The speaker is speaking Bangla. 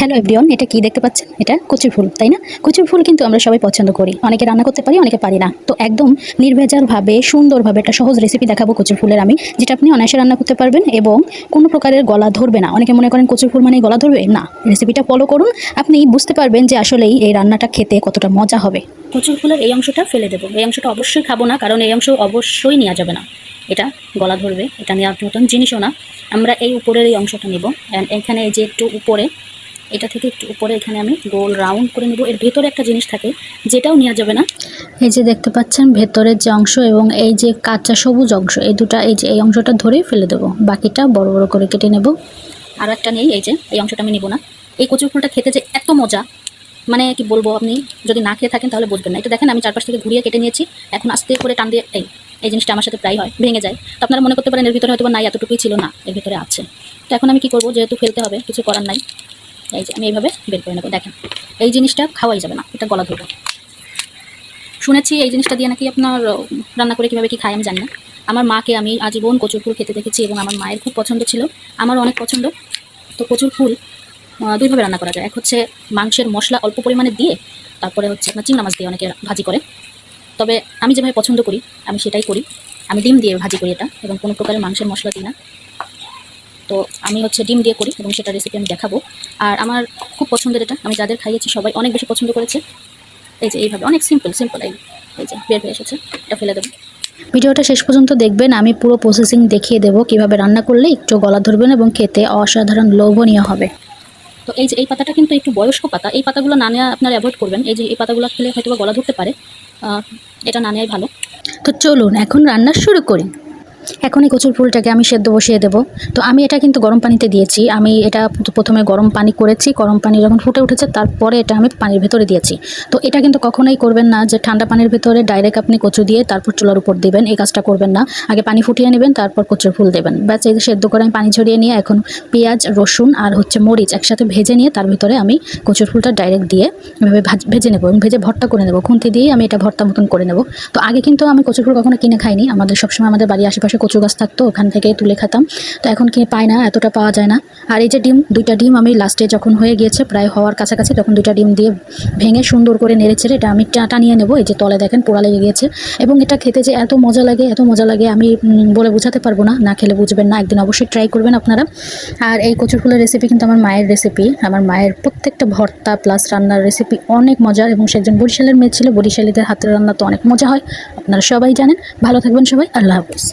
হ্যালো এভরিওয়ান, এটা কি দেখতে পাচ্ছেন? এটা কচুর ফুল, তাই না? কচুর ফুল কিন্তু আমরা সবাই পছন্দ করি। অনেকে রান্না করতে পারি, অনেকে পারি না। তো একদম নির্ভেজালভাবে সুন্দরভাবে একটা সহজ রেসিপি দেখাবো কচুর ফুলের আমি, যেটা আপনি অনায়াসে রান্না করতে পারবেন এবং কোনো প্রকারের গলা ধরবে না। অনেকে মনে করেন কচুর ফুল মানেই গলা ধরবে, না। রেসিপিটা ফলো করুন, আপনি বুঝতে পারবেন যে আসলেই এই রান্নাটা খেতে কতটা মজা হবে। কচুর ফুলের এই অংশটা ফেলে দেবো, এই অংশটা অবশ্যই খাবো না, কারণ এই অংশ অবশ্যই নেওয়া যাবে না। এটা গলা ধরবে, এটা নেওয়ার মতন জিনিসও না। আমরা এই উপরের এই অংশটা নেব, এখানে এই যে একটু উপরে, এটা থেকে একটু উপরে এখানে আমি গোল রাউন্ড করে নেব। এর ভেতরে একটা জিনিস থাকে, যেটাও নেওয়া যাবে না। এই যে দেখতে পাচ্ছেন ভেতরের যে অংশ এবং এই যে কাঁচা সবুজ অংশ, এই দুটা, এই যে এই অংশটা ধরেই ফেলে দেবো, বাকিটা বড় বড় করে কেটে নেব। আর একটা নেই, এই যে এই অংশটা আমি নেব না। এই কচুর ফুলটা খেতে যে এত মজা, মানে কি বলবো, আপনি যদি না খেয়ে থাকেন তাহলে বুঝবেন না। এটা দেখেন আমি চারপাশ থেকে ঘুরিয়ে কেটে নিয়েছি। এখন আস্তে করে টান দিয়ে এই জিনিসটা আমার সাথে প্রায় হয়, ভেঙে যায়। তো আপনারা মনে করতে পারেন এর ভিতরে হয়তো নাই, এতটুকুই ছিল, না, এর ভিতরে আছে। তো এখন আমি কি করবো, যেহেতু ফেলতে হবে, কিছু করার নাই। এই যে আমি এইভাবে বের করে নেবো। দেখেন এই জিনিসটা খাওয়াই যাবে না, এটা গলা ধরবে। শুনেছি এই জিনিসটা দিয়ে নাকি আপনার রান্না করে কীভাবে কি খায় আমি জানি না। আমার মাকে আমি আজীবন কচুর ফুল খেতে দেখেছি এবং আমার মায়ের খুব পছন্দ ছিল, আমারও অনেক পছন্দ। তো কচুর ফুল দুইভাবে রান্না করা যায়। এক হচ্ছে মাংসের মশলা অল্প পরিমাণে দিয়ে, তারপরে হচ্ছে আপনার চিংড়া মাছ দিয়ে অনেকে ভাজি করে। তবে আমি যেভাবে পছন্দ করি আমি সেটাই করি। আমি ডিম দিয়ে ভাজি করি এটা, এবং কোনো প্রকারের মাংসের মশলা দিই না। তো আমি হচ্ছে ডিম দিয়ে করি এবং সেটা রেসিপি আমি দেখাবো। আর আমার খুব পছন্দের এটা, আমি যাদের খাইয়েছি সবাই অনেক বেশি পছন্দ করেছে। এই যে এইভাবে অনেক সিম্পল, এই যে বের হয়ে এসেছে, এটা ফেলে দেবো। ভিডিওটা শেষ পর্যন্ত দেখবেন, আমি পুরো প্রসেসিং দেখিয়ে দেবো কীভাবে রান্না করলে একটু গলা ধরবেন এবং খেতে অসাধারণ লোভনীয় হবে। তো এই যে এই পাতাটা কিন্তু একটু বয়স্ক পাতা, এই পাতাগুলো না নেওয়া আপনারা অ্যাভয়েড করবেন। এই যে এই পাতাগুলো খেলে হয়তো গলা ধরতে পারে, এটা না নেওয়াই ভালো। তো চলুন এখন রান্না শুরু করি। এখন এই কচুর ফুলটাকে আমি সেদ্ধ বসিয়ে দেব। তো আমি এটা কিন্তু গরম পানিতে দিয়েছি। আমি এটা প্রথমে গরম পানি করেছি, গরম পানি যখন ফুটে উঠেছে তারপরে এটা আমি পানির ভেতরে দিয়েছি। তো এটা কিন্তু কখনোই করবেন না যে ঠান্ডা পানির ভেতরে ডাইরেক্ট আপনি কচু দিয়ে তারপর চুলার উপর দেবেন, এই কাজটা করবেন না। আগে পানি ফুটিয়ে নেবেন, তারপর কচুর ফুল দেবেন। ব্যাস, এই সেদ্ধ করে আমি পানি ঝরিয়ে নিয়ে এখন পেঁয়াজ, রসুন আর হচ্ছে মরিচ একসাথে ভেজে নিয়ে তার ভিতরে আমি কচুর ফুলটা ডাইরেক্ট দিয়ে এভাবে ভেজে নেব এবং ভেজে ভর্তা করে নেব। খুন্তি দিয়ে আমি এটা ভর্তা মতন করে নেব। তো আগে কিন্তু আমি কচুর ফুল কখনো কিনে খাইনি, আমাদের সবসময় আমাদের বাড়ির আশেপাশে কচু গাছ থাকতো, ওখান থেকে তুলে খেতাম। তো এখন কি পাই না, এতটা পাওয়া যায় না। আর এই যে ডিম, দুইটা ডিম আমি লাস্টে যখন হয়ে গিয়েছে প্রায় হওয়ার কাছাকাছি, তখন দুইটা ডিম দিয়ে ভেঙে সুন্দর করে নেড়ে ছেড়ে এটা আমি টানিয়ে নেবো। এই যে তলে দেখেন পোড়া লেগে গিয়েছে, এবং এটা খেতে যে এত মজা লাগে, এত মজা লাগে আমি বলে বোঝাতে পারবো না, না খেলে বুঝবেন না। একদিন অবশ্যই ট্রাই করবেন আপনারা। আর এই কচুর ফুলের রেসিপি কিন্তু আমার মায়ের রেসিপি, আমার মায়ের প্রত্যেকটা ভর্তা প্লাস রান্নার রেসিপি অনেক মজার, এবং সে একজন বরিশালের মেয়ে ছিল, বরিশালীদের হাতের রান্না তো অনেক মজা হয়, আপনারা সবাই জানেন। ভালো থাকবেন সবাই, আল্লাহ হাফেজ।